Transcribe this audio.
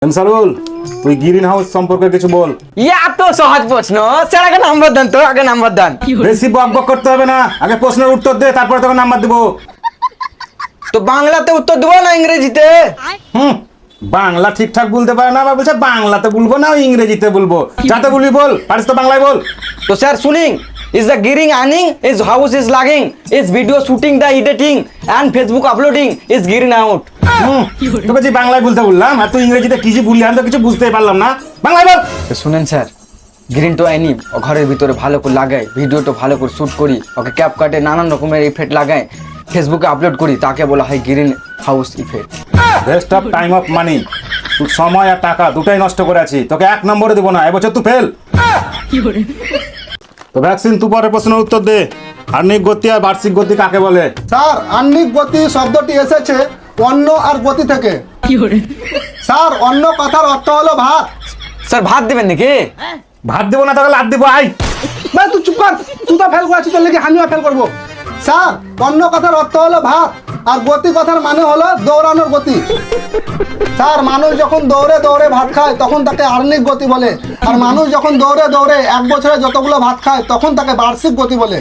এনসারুল, তুই green house সম্পর্কে কিছু বল। এত সহজ প্রশ্ন স্যার, আগে নাম্বার দেন তো, আগে নাম্বার দেন। বেশি বক বক করতে হবে না, আগে প্রশ্নের উত্তর দে, তারপরে তোকে নাম্বার দেবো। তো বাংলাতে উত্তর দেবো না ইংরেজিতে? বাংলা ঠিকঠাক বলতে পারে না, আবার বলছে বাংলাতে বলবো না ইংরেজিতে বলবো। যাতে বলবি বল, পারিস তো বাংলায় বল। তো sir শুনিং is the gearing earning, is house is lagging, is video shooting the editing and Facebook uploading is gearing out. তোকে যে বাংলায় বলতে বললাম আর তুই ইংরেজিতে কি যে বললি, আমি তো কিছু বুঝতেই পারলাম না। বাংলায় বল। তো শুনেন স্যার, গ্রিন তো আইনি ঘরের ভিতরে ভালো করে লাগাই, ভিডিওটা ভালো করে শ্যুট করি, ওকে ক্যাপ কাটে নানান রকমের ইফেক্ট লাগাই, ফেসবুকে আপলোড করি, তাকে বলা হয় green house effect. West of time of money. তুই সময় আর টাকা দুটাই নষ্ট করে আছি, তোকে 1 নম্বরে দেবো না, এবছর তুই ফেল। তো ভ্যাকসিন, তুই পরে প্রশ্নের উত্তর দে। আর্নিক গতি আর বার্ষিক গতি কাকে বলে? স্যার, আহ্নিক গতি শব্দটি এসেছে অন্ন আর গতি থেকে। স্যার, অন্য কথার অর্থ হলো ভাত। স্যার ভাত দেবেন নাকি? ভাত দেবো না, তোকে লাভ দেবো। আই ভাই তুই চুপ কর, তুই তো ফেল করেছিস, তোর লেগে আমিও ফেল করবো। স্যার, অন্য কথার অর্থ হলো ভাত আর গতি কথার মানে হলো দৌড়ানোর গতি। স্যার, মানুষ যখন দৌড়ে দৌড়ে ভাত খায় তখন তাকে আহ্নিক গতি বলে, আর মানুষ যখন দৌড়ে দৌড়ে 1 বছরে যতগুলো ভাত খায় তখন তাকে বার্ষিক গতি বলে।